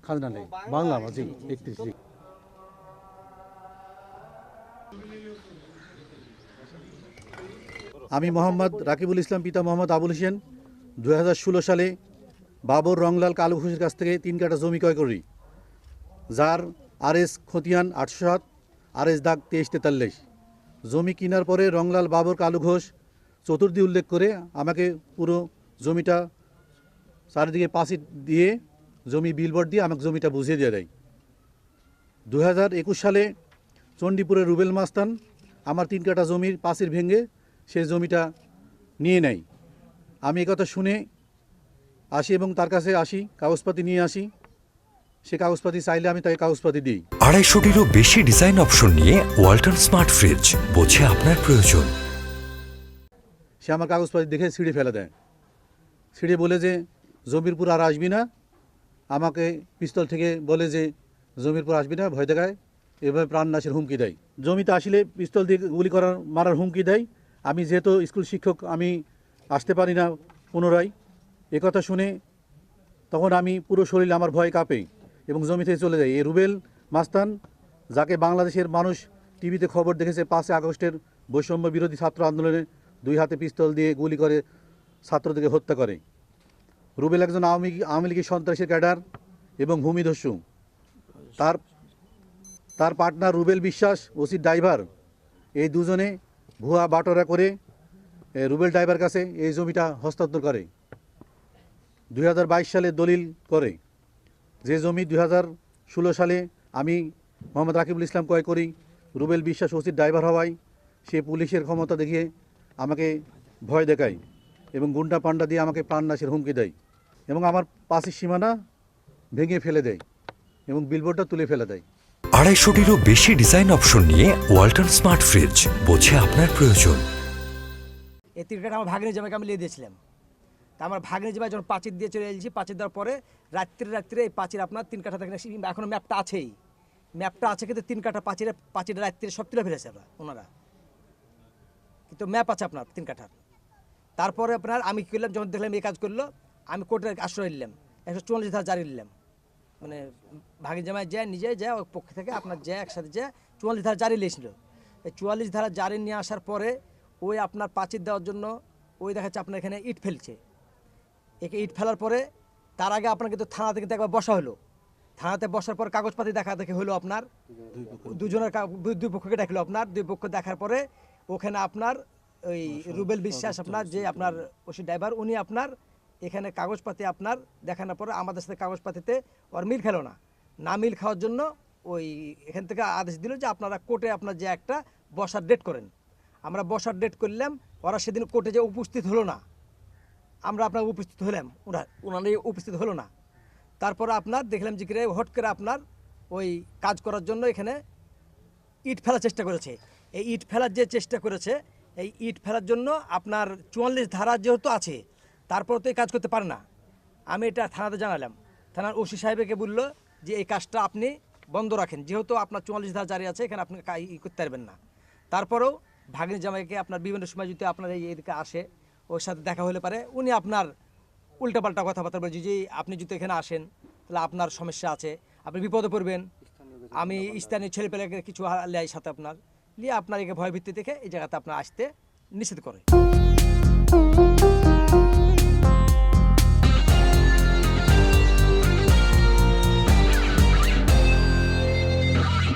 খাজনা নেই বাংলা জি 31। আমি মোহাম্মদ রাকিবুল ইসলাম পিতা মোহাম্মদ আবুল হোসেন 2016 সালে বাবর রংলাল কালু ঘোষের কাছ থেকে 3 কাঠা জমি ক্রয় করি, যার RS খতিয়ান 807, RS দাগ 2343। জমি কেনার পরে রংলাল বাবর কালু ঘোষ চতুর্থী উল্লেখ করে আমাকে পুরো জমিটা চারিদিকে পাঁচি দিয়ে জমি বিলবোর্ড দিয়ে আমাকে জমিটা বুঝিয়ে দিয়ে দেয়। 2021 সালে চণ্ডীপুরের রুবেল মাস্তান আমার 3 কাঠা জমির পাঁচির ভেঙে সেই জমিটা নিয়ে নেয়। আমি একথা শুনে আসি এবং তার কাছে আসি, কাগজপাতি নিয়ে আসি। সে কাগজপাতি চাইলে আমি তাকে কাগজপাতি দিই। 250-টিরও বেশি ডিজাইন অপশন নিয়ে ওয়ালটন স্মার্ট ফ্রিজ, বোঝে আপনার প্রয়োজন। সে আমার কাগজপাতি দেখে ছিঁড়ে ফেলে দেয়, ছিঁড়ে বলে যে জমির পুর আর আসবি না। আমাকে পিস্তল থেকে বলে যে জমির পুর আসবি না, ভয় দেখায়, এভাবে প্রাণনাশের হুমকি দেয়। জমিতে আসলে পিস্তল দিয়ে গুলি মারার হুমকি দেয়। আমি যেহেতু স্কুল শিক্ষক, আমি আসতে পারি না পুনরায়। একথা শুনে তখন আমি পুরো শরীর আমার ভয় কাঁপে এবং জমি থেকে চলে যাই। এই রুবেল মাস্তান, যাকে বাংলাদেশের মানুষ টিভিতে খবর দেখেছে 5 আগস্টের বৈষম্য বিরোধী ছাত্র আন্দোলনে 2 হাতে পিস্তল দিয়ে গুলি করে ছাত্রদেরকে হত্যা করে। রুবেল একজন আওয়ামী লীগের সন্ত্রাসের ক্যাডার এবং ভূমিদস্যু। তার পার্টনার রুবেল বিশ্বাস, ওসির ড্রাইভার, এই দুজনে ভুয়া বাটোয়ারা করে রুবেল ড্রাইভার কাছে এই জমিটা হস্তান্তর করে। 2022 সালে দলিল করে। যে জমি 2016 সালে আমি মোহাম্মদ রাকিবুল ইসলাম ক্রয় করি, রুবেল বিশ্বাস ওসির ড্রাইভার হওয়ায় সে পুলিশের ক্ষমতা দেখিয়ে আমাকে ভয় দেখায় এবং গুন্ডা পান্ডা দিয়ে আমাকে প্রাণনাশের হুমকি দেয় এবং আমার পাশের সীমানা ভেঙে ফেলে দেয় এবং বিলবোর্ডটা তুলে ফেলে দেয়। 250-টিরও বেশি ডিজাইন অপশন নিয়ে ওয়ালটন স্মার্ট ফ্রিজ, বোঝে আপনার প্রয়োজন। এই 3 কাঠা আমার ভাগ্নে জামাইকে আমি লিয়ে দিয়েছিলাম। তা আমার ভাগ্নে জামাই যখন পাঁচির দিয়ে চলে এসেছি, পাঁচির দেওয়ার পরে রাত্রে এই পাঁচির আপনার 3 কাঠা দেখেন, এখনও ম্যাপটা আছেই, ম্যাপটা আছে, কিন্তু 3 কাঠা পাঁচির রাত্রে সব তুলে ফেলেছে ওনারা, কিন্তু ম্যাপ আছে আপনার 3 কাঠার। তারপরে আপনার আমি কী করলাম, যখন দেখলাম এই কাজ করলো, আমি কোর্টের আশ্রয় নিলাম, 144 ধারা জারি নিলাম। মানে ভাগিন জামাই যায়, নিজে যায়, ওই পক্ষ থেকে আপনার যায়, একসাথে যায় 44 ধারা জারি নিয়েছিল। এই 44 ধারা জারি নিয়ে আসার পরে ওই আপনার পাঁচির দেওয়ার জন্য ওই দেখাচ্ছে আপনার এখানে ইট ফেলছে। একে ইট ফেলার পরে তার আগে আপনার কিন্তু থানাতে কিন্তু একবার বসা হলো। থানাতে বসার পর কাগজপাতি দেখা দেখে হলো আপনার দুই পক্ষকে ডাকলো। আপনার 2 পক্ষ দেখার পরে ওখানে আপনার ওই রুবেল বিশ্বাস আপনার যে আপনার ওসি ড্রাইভার, উনি আপনার এখানে কাগজপাতি আপনার দেখানোর পরে আমাদের সাথে কাগজপাতিতে ওর মিল খেলো না মিল খাওয়ার জন্য ওই এখান থেকে আদেশ দিল যে আপনারা কোর্টে আপনার যে একটা বসার ডেট করেন। আমরা বসার ডেট করলাম, ওরা সেদিন কোর্টে যে উপস্থিত হলো না, আমরা আপনার উপস্থিত হলাম, ওনারা উপস্থিত হলো না। তারপরে আপনার দেখলাম যে কিরে হট করে আপনার ওই কাজ করার জন্য এখানে ইট ফেলার চেষ্টা করেছে। এই ইট ফেলার যে চেষ্টা করেছে, এই ইট ফেলার জন্য আপনার 44 ধারা যেহেতু আছে, তারপর তো এই কাজ করতে পারে না। আমি এটা থানাতে জানালাম, থানার ওসি সাহেবকে বললো যে এই কাজটা আপনি বন্ধ রাখেন, যেহেতু আপনার 44 ধারা জারি আছে, এখানে আপনি করতে পারবেন না। তারপরেও ভাগ্নি জামাইকে আপনার বিভিন্ন সময় যদি আপনার এইদিকে আসে, ওর সাথে দেখা হলে পারে উনি আপনার উল্টাপাল্টা কথাবার্তা বলছি যে আপনি যদি এখানে আসেন তাহলে আপনার সমস্যা আছে, আপনি বিপদে পড়বেন। আমি স্থানীয় ছেলেপেলেকে কিছু লেয় সাথে আপনার নিয়ে আপনার একে ভয় ভিত্তি দেখে এই জায়গাতে আপনার আসতে নিষেধ করে।